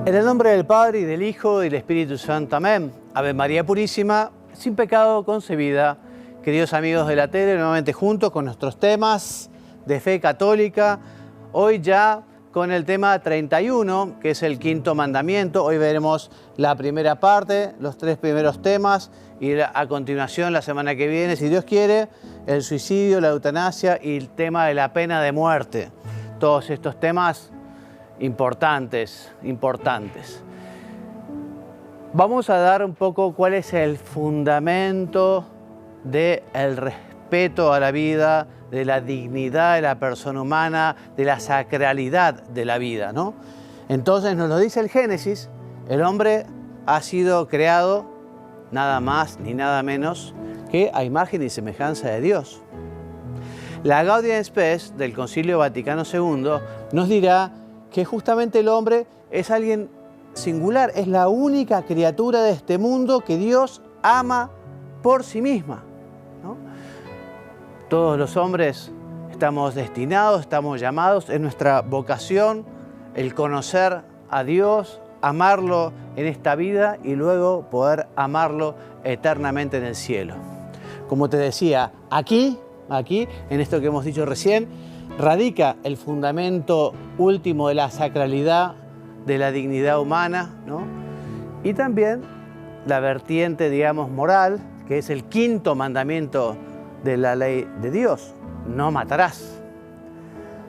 En el nombre del Padre, y del Hijo, y del Espíritu Santo. Amén. Ave María Purísima, sin pecado concebida. Queridos amigos de la tele, nuevamente juntos con nuestros temas de fe católica. Hoy ya con el tema 31, que es el quinto mandamiento. Hoy veremos la primera parte, los 3 primeros temas, y a continuación, la semana que viene, si Dios quiere, el suicidio, la eutanasia y el tema de la pena de muerte. Todos estos temas importantes. Vamos a dar un poco cuál es el fundamento del respeto a la vida, de la dignidad de la persona humana, de la sacralidad de la vida, ¿no? Entonces nos lo dice el Génesis, el hombre ha sido creado nada más ni nada menos que a imagen y semejanza de Dios. La Gaudium Spes del Concilio Vaticano II nos dirá que justamente el hombre es alguien singular, es la única criatura de este mundo que Dios ama por sí misma, ¿no? Todos los hombres estamos destinados, estamos llamados, es nuestra vocación el conocer a Dios, amarlo en esta vida y luego poder amarlo eternamente en el cielo. Como te decía, aquí, en esto que hemos dicho recién, radica el fundamento último de la sacralidad, de la dignidad humana, ¿no? Y también la vertiente, digamos, moral, que es el quinto mandamiento de la ley de Dios: no matarás.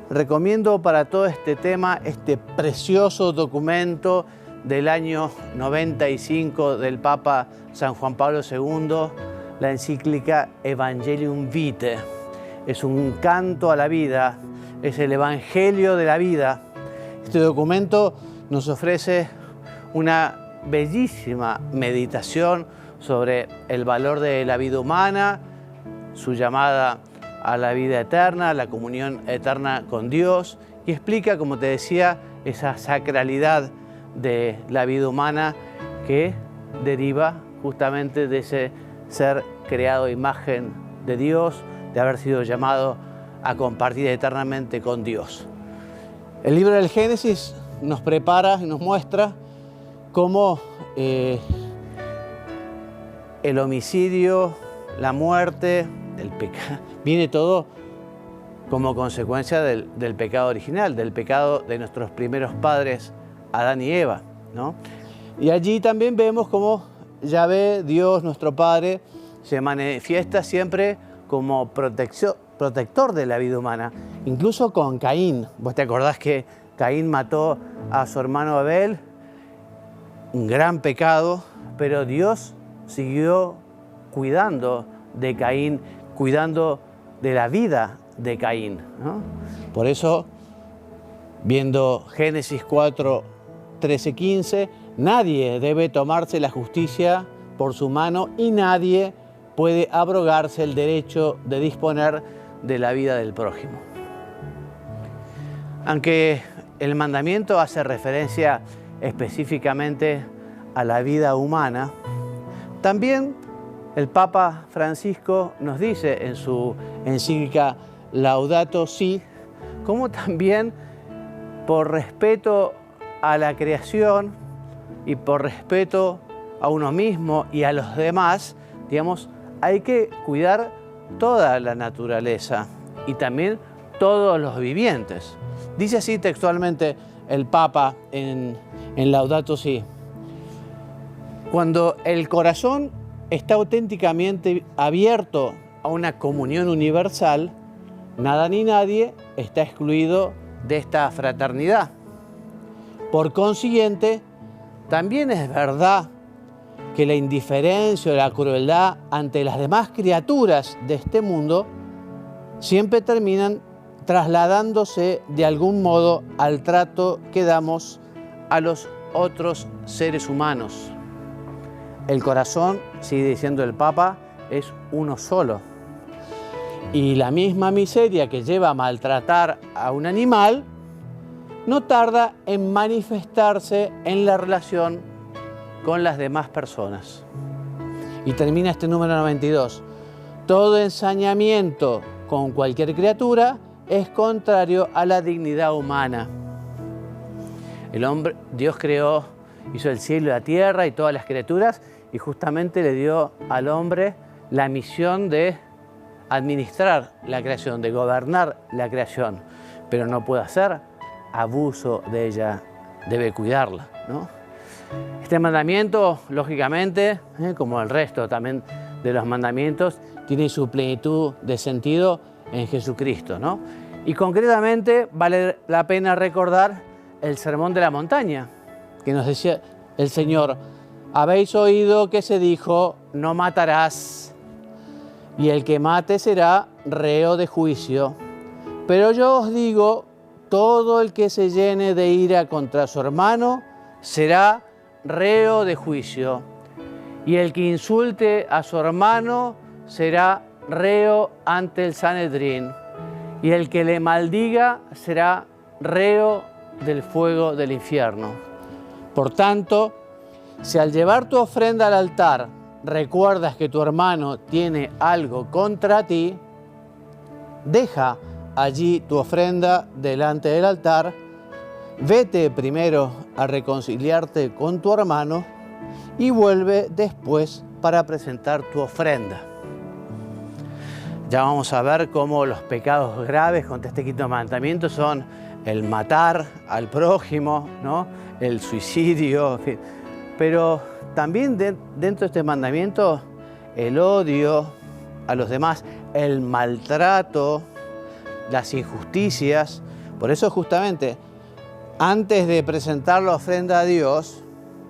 Recomiendo para todo este tema este precioso documento del año 95 del Papa San Juan Pablo II, la encíclica Evangelium Vitae. Es un canto a la vida, es el Evangelio de la vida. Este documento nos ofrece una bellísima meditación sobre el valor de la vida humana, su llamada a la vida eterna, la comunión eterna con Dios, y explica, como te decía, esa sacralidad de la vida humana que deriva justamente de ese ser creado a imagen de Dios, de haber sido llamado a compartir eternamente con Dios. El libro del Génesis nos prepara y nos muestra cómo el homicidio, la muerte, el pecado, viene todo como consecuencia del pecado original, del pecado de nuestros primeros padres, Adán y Eva, ¿no? Y allí también vemos cómo Yahvé, Dios, nuestro Padre, se manifiesta siempre como protector de la vida humana, incluso con Caín. ¿Vos te acordás que Caín mató a su hermano Abel? Un gran pecado, pero Dios siguió cuidando de Caín, cuidando de la vida de Caín, ¿no? Por eso, viendo Génesis 4, 13, 15, nadie debe tomarse la justicia por su mano y nadie puede abrogarse el derecho de disponer de la vida del prójimo. Aunque el mandamiento hace referencia específicamente a la vida humana, también el Papa Francisco nos dice en su encíclica Laudato Si, como también por respeto a la creación y por respeto a uno mismo y a los demás, digamos, hay que cuidar toda la naturaleza y también todos los vivientes. Dice así textualmente el Papa en Laudato Si: cuando el corazón está auténticamente abierto a una comunión universal, nada ni nadie está excluido de esta fraternidad. Por consiguiente, también es verdad que la indiferencia o la crueldad ante las demás criaturas de este mundo siempre terminan trasladándose de algún modo al trato que damos a los otros seres humanos. El corazón, sigue diciendo el Papa, es uno solo. Y la misma miseria que lleva a maltratar a un animal no tarda en manifestarse en la relación con las demás personas. Y termina este número 92. Todo ensañamiento con cualquier criatura es contrario a la dignidad humana. Dios creó, hizo el cielo y la tierra y todas las criaturas, y justamente le dio al hombre la misión de administrar la creación, de gobernar la creación, pero no puede hacer abuso de ella, debe cuidarla, ¿no? Este mandamiento, lógicamente, como el resto también de los mandamientos, tiene su plenitud de sentido en Jesucristo, ¿no? Y concretamente vale la pena recordar el Sermón de la Montaña, que nos decía el Señor: habéis oído que se dijo, no matarás, y el que mate será reo de juicio. Pero yo os digo, todo el que se llene de ira contra su hermano será reo de juicio, y el que insulte a su hermano será reo ante el Sanedrín, y el que le maldiga será reo del fuego del infierno. Por tanto, si al llevar tu ofrenda al altar recuerdas que tu hermano tiene algo contra ti, deja allí tu ofrenda delante del altar, vete primero a reconciliarte con tu hermano y vuelve después para presentar tu ofrenda. Ya vamos a ver cómo los pecados graves contra este quinto mandamiento son el matar al prójimo, ¿no? El suicidio, en fin. Pero también dentro de este mandamiento, el odio a los demás, el maltrato, las injusticias. Por eso justamente, antes de presentar la ofrenda a Dios,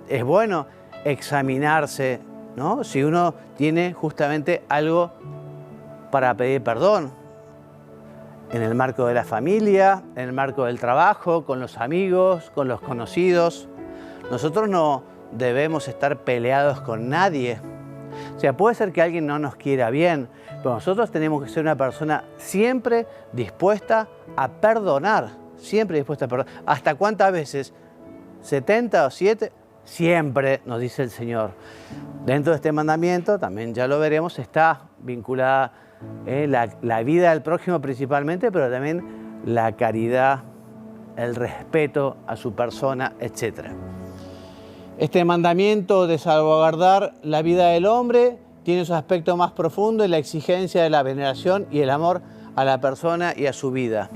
es bueno examinarse, ¿no? Si uno tiene justamente algo para pedir perdón, en el marco de la familia, en el marco del trabajo, con los amigos, con los conocidos. Nosotros no debemos estar peleados con nadie. O sea, puede ser que alguien no nos quiera bien, pero nosotros tenemos que ser una persona siempre dispuesta a perdonar, siempre dispuesta a perdonar. ¿Hasta cuántas veces? ¿70 o 7? Siempre, nos dice el Señor. Dentro de este mandamiento, también ya lo veremos, está vinculada la vida del prójimo principalmente, pero también la caridad, el respeto a su persona, etc. Este mandamiento de salvaguardar la vida del hombre tiene su aspecto más profundo en la exigencia de la veneración y el amor a la persona y a su vida.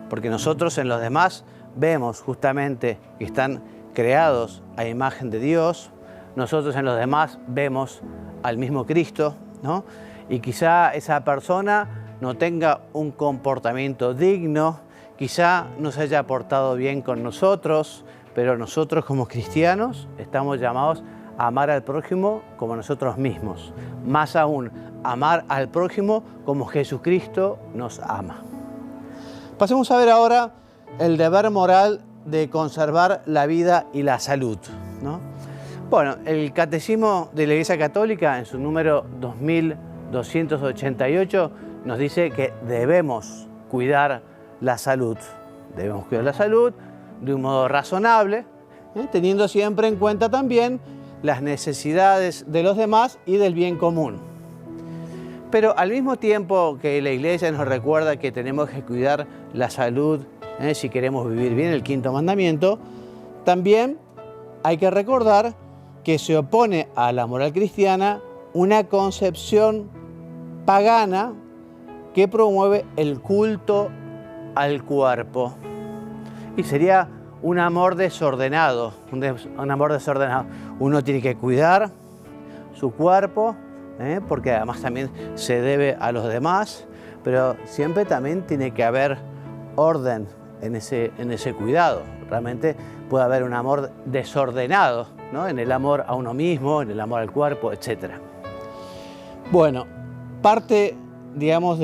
Porque nosotros en los demás vemos justamente que están creados a imagen de Dios, nosotros en los demás vemos al mismo Cristo, ¿no? Y quizá esa persona no tenga un comportamiento digno, quizá no se haya portado bien con nosotros, pero nosotros como cristianos estamos llamados a amar al prójimo como nosotros mismos. Más aún, amar al prójimo como Jesucristo nos ama. Pasemos a ver ahora el deber moral de conservar la vida y la salud, ¿no? Bueno, el Catecismo de la Iglesia Católica, en su número 2288, nos dice que debemos cuidar la salud. Debemos cuidar la salud de un modo razonable, teniendo siempre en cuenta también las necesidades de los demás y del bien común. Pero al mismo tiempo que la Iglesia nos recuerda que tenemos que cuidar la salud, si queremos vivir bien, el quinto mandamiento, también hay que recordar que se opone a la moral cristiana una concepción pagana que promueve el culto al cuerpo. Y sería un amor desordenado, un amor desordenado. Uno tiene que cuidar su cuerpo, porque además también se debe a los demás, pero siempre también tiene que haber orden en ese cuidado. Realmente puede haber un amor desordenado, ¿no? En el amor a uno mismo, en el amor al cuerpo, etc. Bueno, parte, digamos,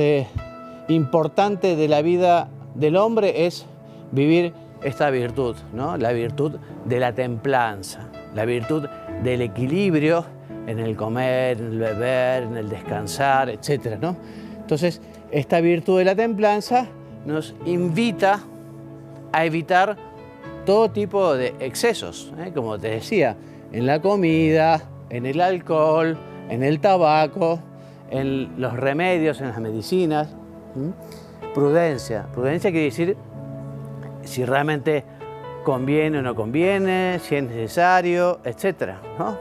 importante de la vida del hombre es vivir esta virtud, ¿no? La virtud de la templanza, la virtud del equilibrio en el comer, en el beber, en el descansar, etc., ¿no? Entonces, esta virtud de la templanza nos invita a evitar todo tipo de excesos, como te decía, en la comida, en el alcohol, en el tabaco, en los remedios, en las medicinas. Prudencia. Prudencia quiere decir, si realmente conviene o no conviene, si es necesario, etc., ¿no?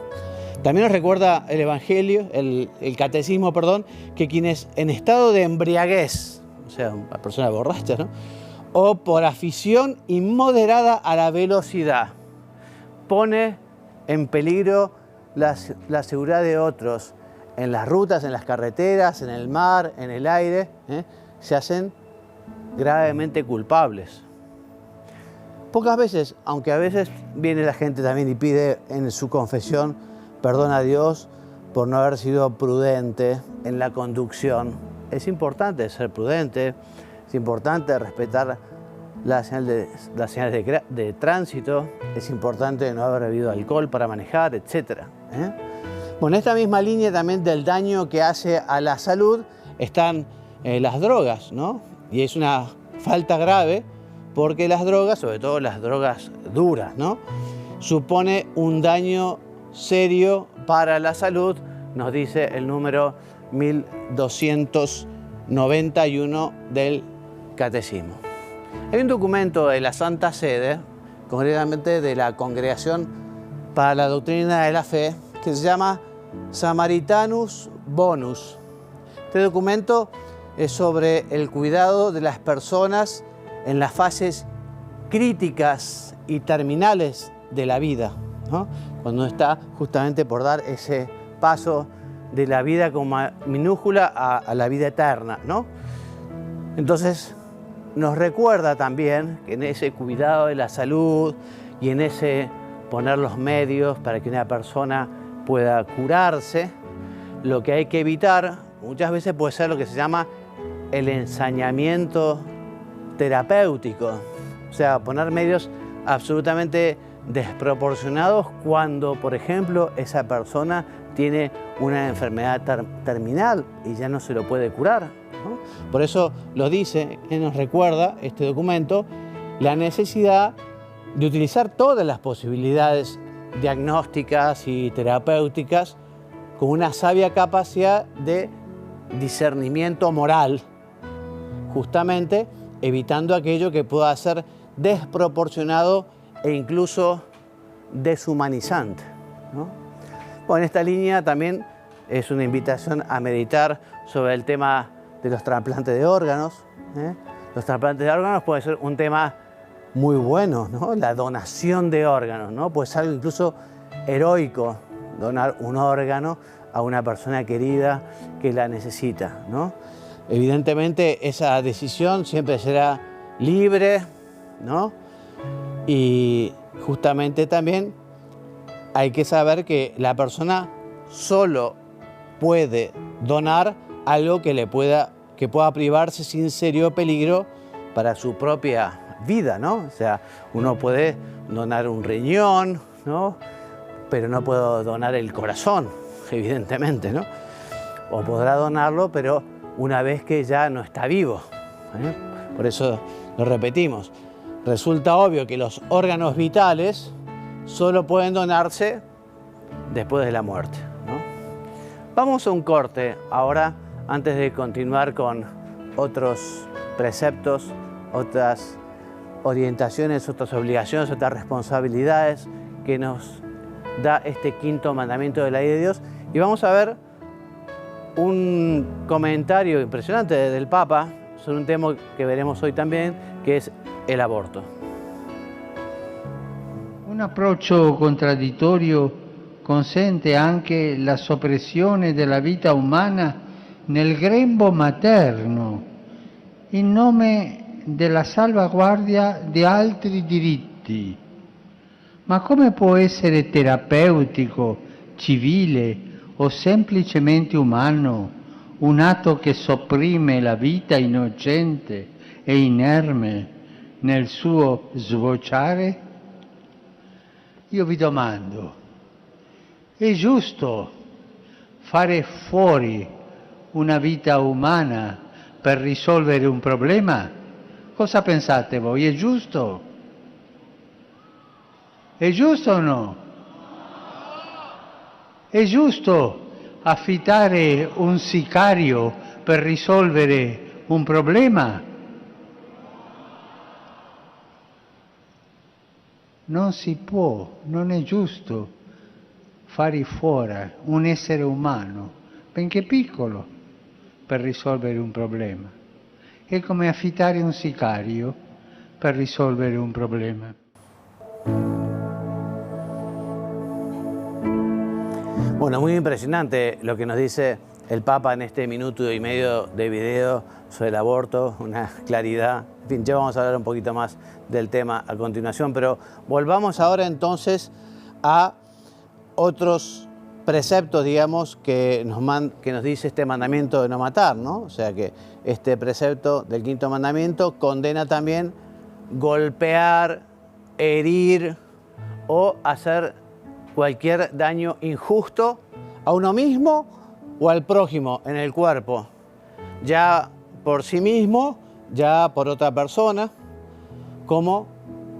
También nos recuerda el Evangelio, el Catecismo, perdón, que quienes en estado de embriaguez, o sea, una persona borracha, ¿no?, o por afición inmoderada a la velocidad, pone en peligro la seguridad de otros en las rutas, en las carreteras, en el mar, en el aire, se hacen gravemente culpables. Pocas veces, aunque a veces viene la gente también y pide en su confesión perdón a Dios por no haber sido prudente en la conducción. Es importante ser prudente, es importante respetar las señales de tránsito, es importante no haber bebido alcohol para manejar, etc. Bueno, en esta misma línea también del daño que hace a la salud están las drogas, ¿no? Y es una falta grave porque las drogas, sobre todo las drogas duras, ¿no?, supone un daño serio para la salud, nos dice el número 1291 del Catecismo. Hay un documento de la Santa Sede, concretamente de la Congregación para la Doctrina de la Fe, que se llama Samaritanus Bonus. Este documento es sobre el cuidado de las personas en las fases críticas y terminales de la vida, ¿no?, cuando está justamente por dar ese paso de la vida como minúscula a la vida eterna, ¿no? Entonces, nos recuerda también que en ese cuidado de la salud y en ese poner los medios para que una persona pueda curarse, lo que hay que evitar muchas veces puede ser lo que se llama el ensañamiento terapéutico, o sea, poner medios absolutamente desproporcionados cuando, por ejemplo, esa persona tiene una enfermedad terminal y ya no se lo puede curar, ¿no? Por eso lo dice, nos recuerda este documento, la necesidad de utilizar todas las posibilidades diagnósticas y terapéuticas con una sabia capacidad de discernimiento moral, justamente evitando aquello que pueda ser desproporcionado e incluso deshumanizante, ¿no? Bueno, en esta línea también es una invitación a meditar sobre el tema de los trasplantes de órganos. Los trasplantes de órganos puede ser un tema muy bueno, ¿no? La donación de órganos, ¿no? Puede ser algo incluso heroico, donar un órgano a una persona querida que la necesita, ¿no? Evidentemente esa decisión siempre será libre, ¿no? Y justamente también hay que saber que la persona solo puede donar algo que pueda privarse sin serio peligro para su propia vida, ¿no? O sea, uno puede donar un riñón, ¿no?, pero no puedo donar el corazón, evidentemente, ¿no? O podrá donarlo, pero una vez que ya no está vivo, Por eso lo repetimos. Resulta obvio que los órganos vitales solo pueden donarse después de la muerte, ¿no? Vamos a un corte ahora, antes de continuar con otros preceptos, otras orientaciones, otras obligaciones, otras responsabilidades que nos da este quinto mandamiento de la ley de Dios. Y vamos a ver un comentario impresionante del Papa sobre un tema que veremos hoy también, que es el aborto. Un approccio contraddittorio consente anche la soppressione della vita umana nel grembo materno, in nome della salvaguardia di altri diritti. Ma come può essere terapeutico, civile o semplicemente umano un atto che sopprime la vita innocente e inerme nel suo sbocciare? Io vi domando, è giusto fare fuori una vita umana per risolvere un problema? Cosa pensate voi? È giusto? È giusto o no? È giusto affittare un sicario per risolvere un problema? non si può, non è giusto fare fuori un essere umano, benché piccolo, per risolvere un problema. È come affittare un sicario per risolvere un problema. Bueno, muy impresionante lo que nos dice el Papa en este minuto y medio de video sobre el aborto, una claridad. En fin, ya vamos a hablar un poquito más del tema a continuación, pero volvamos ahora entonces a otros preceptos, digamos, que nos dice este mandamiento de no matar, ¿no? O sea que este precepto del quinto mandamiento condena también golpear, herir o hacer cualquier daño injusto a uno mismo o al prójimo en el cuerpo, ya por sí mismo, ya por otra persona, como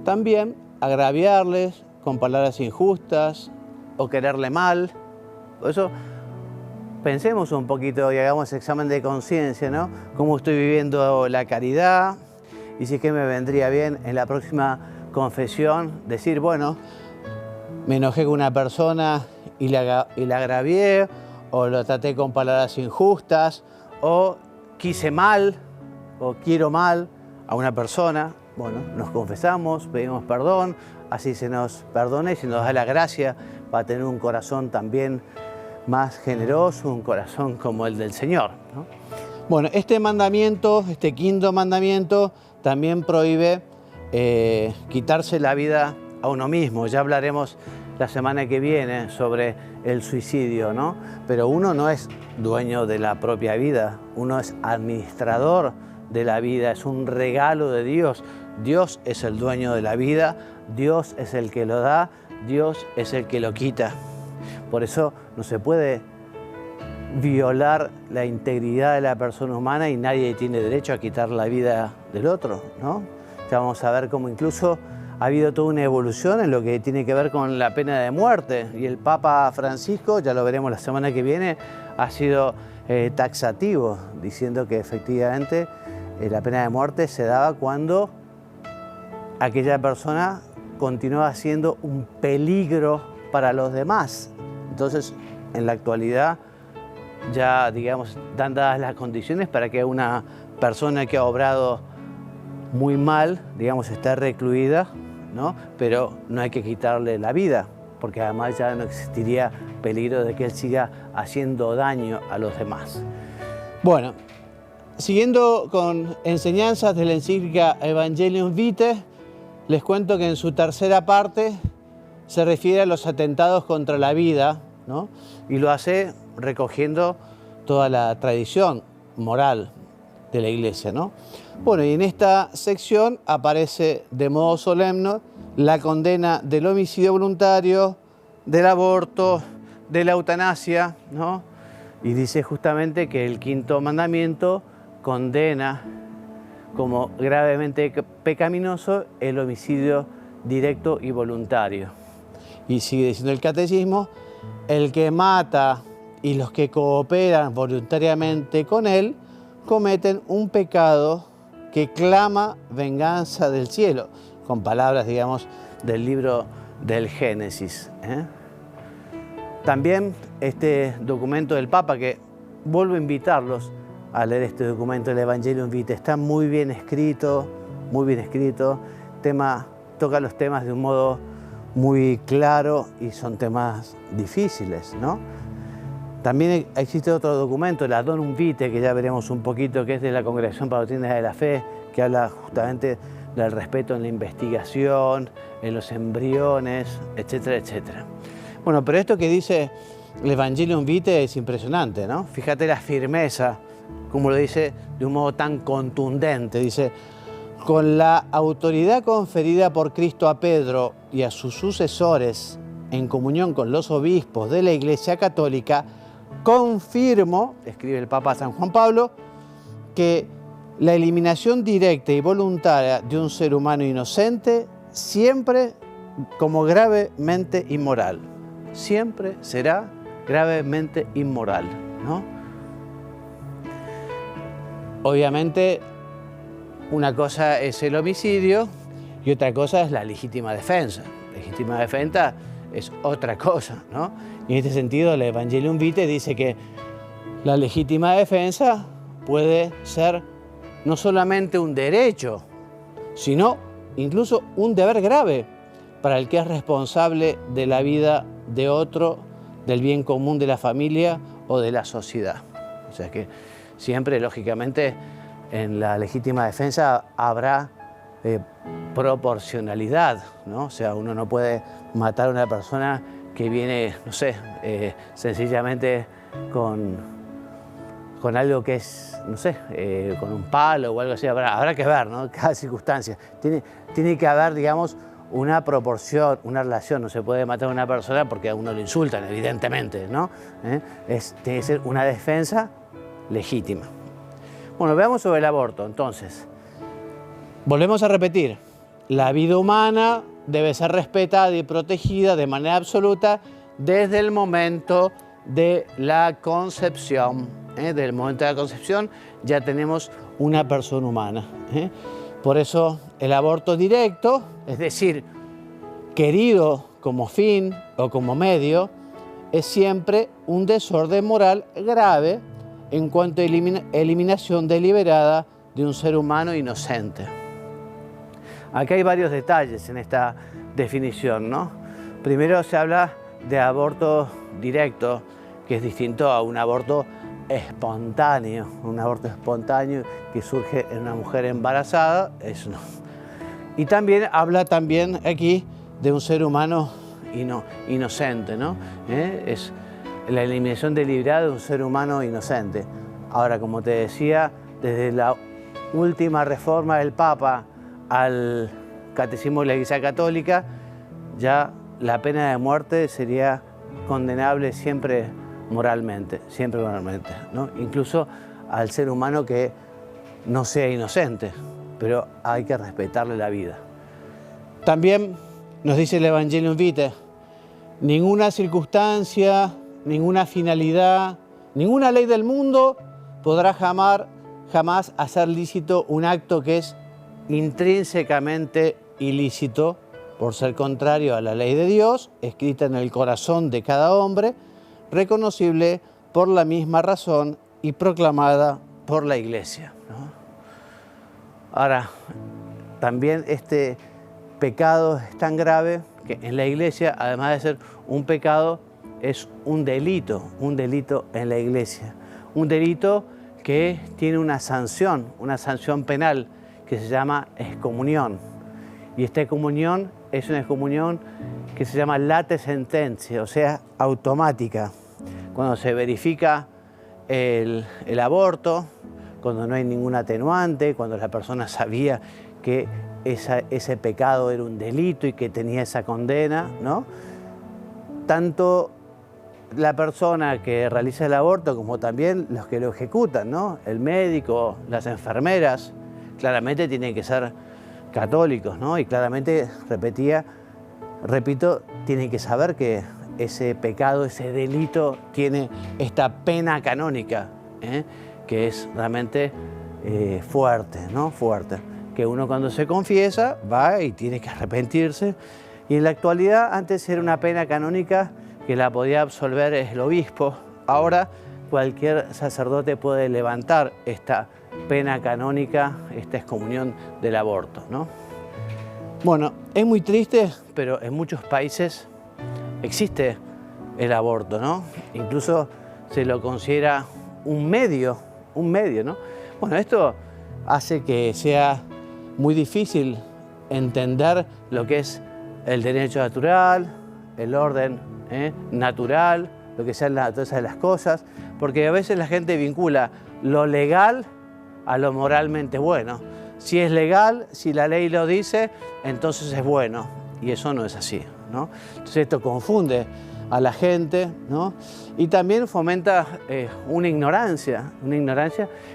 también agraviarles con palabras injustas o quererle mal. Por eso pensemos un poquito y hagamos examen de conciencia, ¿no? Cómo estoy viviendo la caridad y si es que me vendría bien en la próxima confesión decir, bueno, me enojé con una persona y la agravié, o lo traté con palabras injustas, o quise mal, o quiero mal a una persona. Bueno, nos confesamos, pedimos perdón, así se nos perdona y se nos da la gracia para tener un corazón también más generoso, un corazón como el del Señor, ¿no? Bueno, este mandamiento, este quinto mandamiento, también prohíbe quitarse la vida a uno mismo. Ya hablaremos la semana que viene sobre el suicidio, ¿no? Pero uno no es dueño de la propia vida, uno es administrador de la vida, es un regalo de Dios. Dios es el dueño de la vida, Dios es el que lo da, Dios es el que lo quita. Por eso no se puede violar la integridad de la persona humana y nadie tiene derecho a quitar la vida del otro, ¿no? Ya vamos a ver cómo incluso ha habido toda una evolución en lo que tiene que ver con la pena de muerte. Y el Papa Francisco, ya lo veremos la semana que viene, ha sido taxativo, diciendo que efectivamente la pena de muerte se daba cuando aquella persona continuaba siendo un peligro para los demás. Entonces, en la actualidad, ya, digamos, dan dadas las condiciones para que una persona que ha obrado muy mal, digamos, esté recluida, ¿no? Pero no hay que quitarle la vida, porque además ya no existiría peligro de que él siga haciendo daño a los demás. Bueno, siguiendo con enseñanzas de la encíclica Evangelium Vitae, les cuento que en su tercera parte se refiere a los atentados contra la vida, ¿no? Y lo hace recogiendo toda la tradición moral de la Iglesia, ¿no? Bueno, y en esta sección aparece de modo solemne la condena del homicidio voluntario, del aborto, de la eutanasia, ¿no? Y dice justamente que el quinto mandamiento condena como gravemente pecaminoso el homicidio directo y voluntario. Y sigue diciendo el catecismo, el que mata y los que cooperan voluntariamente con él cometen un pecado que clama venganza del cielo, con palabras, digamos, del libro del Génesis, ¿eh? También este documento del Papa, que vuelvo a invitarlos a leer este documento, el Evangelium Vitae, está muy bien escrito, toca los temas de un modo muy claro y son temas difíciles, ¿no? También existe otro documento, el Donum Vitae, que ya veremos un poquito, que es de la Congregación para la Doctrina de la Fe, que habla justamente del respeto en la investigación, en los embriones, etcétera, etcétera. Bueno, pero esto que dice el Evangelium Vitae es impresionante, ¿no? Fíjate la firmeza, como lo dice de un modo tan contundente. Dice, con la autoridad conferida por Cristo a Pedro y a sus sucesores en comunión con los obispos de la Iglesia Católica, confirmo, escribe el Papa San Juan Pablo, que la eliminación directa y voluntaria de un ser humano inocente siempre como gravemente inmoral. Siempre será gravemente inmoral, ¿no? Obviamente, una cosa es el homicidio y otra cosa es la legítima defensa. Legítima defensa es otra cosa, ¿no? Y en este sentido, el Evangelium Vitae dice que la legítima defensa puede ser no solamente un derecho, sino incluso un deber grave para el que es responsable de la vida de otro, del bien común de la familia o de la sociedad. O sea que siempre, lógicamente, en la legítima defensa habrá proporcionalidad, ¿no? O sea, uno no puede matar a una persona que viene, no sé, sencillamente con algo que es, no sé, con un palo o algo así. Habrá que ver, ¿no? Cada circunstancia. Tiene que haber, digamos, una proporción, una relación. No se puede matar a una persona porque a uno lo insultan, evidentemente, ¿no? Tiene que ser una defensa legítima. Bueno, veamos sobre el aborto, entonces. Volvemos a repetir, la vida humana debe ser respetada y protegida de manera absoluta desde el momento de la concepción. Desde el momento de la concepción ya tenemos una persona humana. Por eso el aborto directo, es decir, querido como fin o como medio, es siempre un desorden moral grave en cuanto a eliminación deliberada de un ser humano inocente. Acá hay varios detalles en esta definición, ¿no? Primero se habla de aborto directo, que es distinto a un aborto espontáneo. Un aborto espontáneo que surge en una mujer embarazada, eso no. Y también habla aquí de un ser humano inocente, ¿no? Es la eliminación deliberada de un ser humano inocente. Ahora, como te decía, desde la última reforma del Papa al Catecismo de la Iglesia Católica, ya la pena de muerte sería condenable siempre moralmente, ¿no? Incluso al ser humano que no sea inocente, pero hay que respetarle la vida. También nos dice el Evangelium Vitae, ninguna circunstancia, ninguna finalidad, ninguna ley del mundo podrá jamás hacer lícito un acto que es intrínsecamente ilícito por ser contrario a la ley de Dios, escrita en el corazón de cada hombre, reconocible por la misma razón y proclamada por la Iglesia, ¿no? Ahora, también este pecado es tan grave que en la Iglesia, además de ser un pecado, es un delito en la Iglesia. Un delito que tiene una sanción penal, que se llama excomunión. Y esta excomunión es una excomunión que se llama late sentencia, o sea, automática. Cuando se verifica el aborto, cuando no hay ningún atenuante, cuando la persona sabía que ese pecado era un delito y que tenía esa condena, ¿no? Tanto la persona que realiza el aborto como también los que lo ejecutan, ¿no? El médico, las enfermeras, claramente tienen que ser católicos, ¿no? Y claramente, repito, tienen que saber que ese pecado, ese delito tiene esta pena canónica, que es realmente fuerte, ¿no? Fuerte. Que uno cuando se confiesa va y tiene que arrepentirse. Y en la actualidad, antes era una pena canónica que la podía absolver el obispo. Ahora cualquier sacerdote puede levantar esta pena canónica, esta excomunión del aborto, ¿no? Bueno, es muy triste, pero en muchos países existe el aborto, ¿no? Incluso se lo considera un medio, ¿no? Bueno, esto hace que sea muy difícil entender lo que es el derecho natural, el orden natural, lo que sean todas las cosas, porque a veces la gente vincula lo legal a lo moralmente bueno. Si es legal, si la ley lo dice, entonces es bueno, y eso no es así, ¿no? Entonces esto confunde a la gente, ¿no? Y también fomenta una ignorancia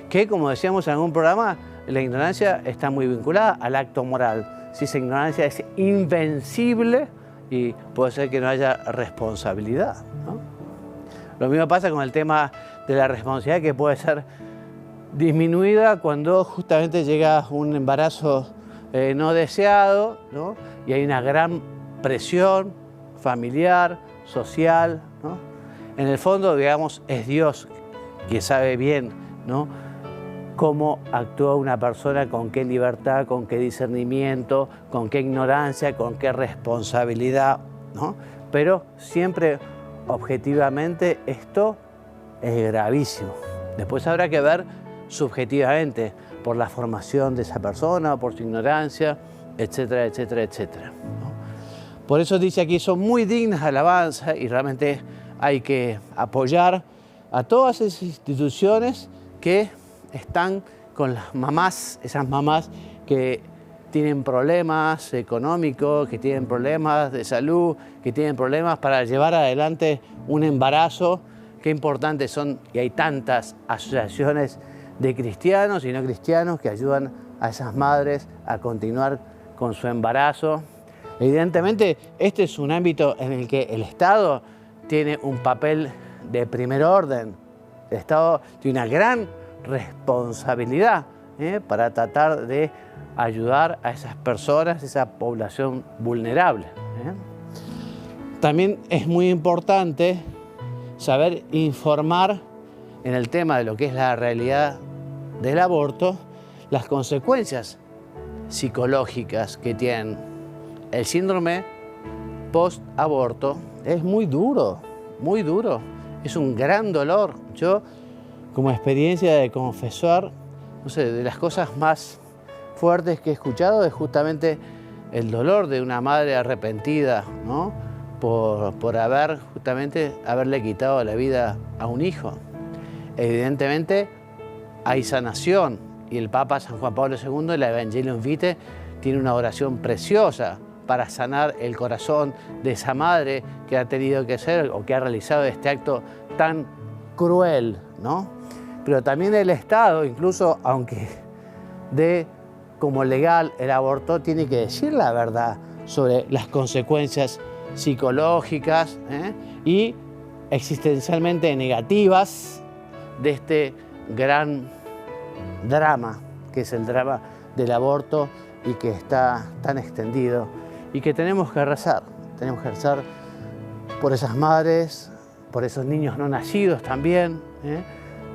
que, como decíamos en algún programa, la ignorancia está muy vinculada al acto moral. Si esa ignorancia es invencible y puede ser que no haya responsabilidad, ¿no? Lo mismo pasa con el tema de la responsabilidad, que puede ser disminuida cuando justamente llega un embarazo no deseado, ¿no? Y hay una gran presión familiar, social, ¿no? En el fondo, digamos, es Dios quien sabe bien, ¿no?, cómo actúa una persona, con qué libertad, con qué discernimiento, con qué ignorancia, con qué responsabilidad, ¿no? Pero siempre, objetivamente, esto es gravísimo. Después habrá que ver subjetivamente, por la formación de esa persona, por su ignorancia, etcétera, etcétera, etcétera, ¿no? Por eso dice aquí, son muy dignas de alabanza y realmente hay que apoyar a todas esas instituciones que están con las mamás, esas mamás que tienen problemas económicos, que tienen problemas de salud, que tienen problemas para llevar adelante un embarazo. Qué importantes son, y hay tantas asociaciones de cristianos y no cristianos que ayudan a esas madres a continuar con su embarazo. Evidentemente, este es un ámbito en el que el Estado tiene un papel de primer orden. El Estado tiene una gran responsabilidad para tratar de ayudar a esas personas, esa población vulnerable. También es muy importante saber informar en el tema de lo que es la realidad del aborto, las consecuencias psicológicas que tienen. El síndrome post-aborto es muy duro, es un gran dolor. Yo, como experiencia de confesor, no sé, de las cosas más fuertes que he escuchado es justamente el dolor de una madre arrepentida, ¿no?, por haberle quitado la vida a un hijo. Evidentemente hay sanación y el Papa San Juan Pablo II, el Evangelium Vitae, tiene una oración preciosa para sanar el corazón de esa madre que ha tenido que hacer o que ha realizado este acto tan cruel, ¿no? Pero también el Estado, incluso aunque dé como legal el aborto, tiene que decir la verdad sobre las consecuencias psicológicas y existencialmente negativas de este gran drama, que es el drama del aborto y que está tan extendido y que tenemos que rezar por esas madres, por esos niños no nacidos también.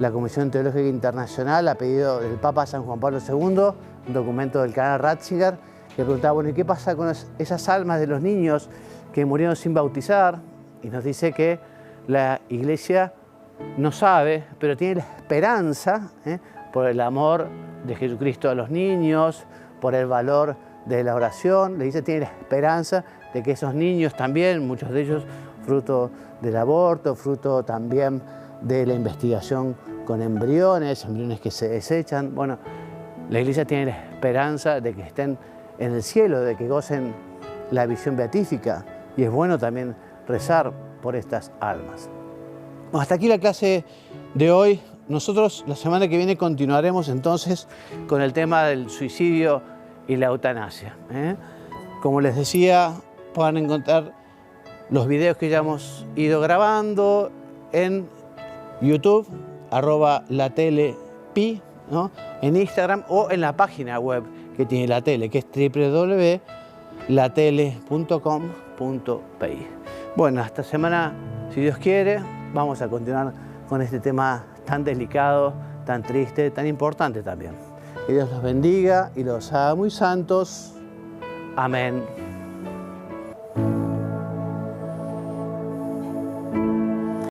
La Comisión Teológica Internacional, a pedido del Papa San Juan Pablo II, un documento del canal Ratzinger, que preguntaba, bueno, ¿y qué pasa con esas almas de los niños que murieron sin bautizar? Y nos dice que la Iglesia no sabe, pero tiene la esperanza, por el amor de Jesucristo a los niños, por el valor de la oración. Le dice, tiene la esperanza de que esos niños también, muchos de ellos fruto del aborto, fruto también de la investigación con embriones que se desechan. Bueno, la Iglesia tiene la esperanza de que estén en el cielo, de que gocen la visión beatífica. Y es bueno también rezar por estas almas. Bueno, hasta aquí la clase de hoy. Nosotros la semana que viene continuaremos entonces con el tema del suicidio y la eutanasia. Como les decía, pueden encontrar los videos que ya hemos ido grabando en YouTube, @latelepi, ¿no?, en Instagram o en la página web que tiene la tele, que es www.latele.com.pi. Bueno, esta semana, si Dios quiere, vamos a continuar con este tema tan delicado, tan triste, tan importante también. Que Dios los bendiga y los haga muy santos. Amén.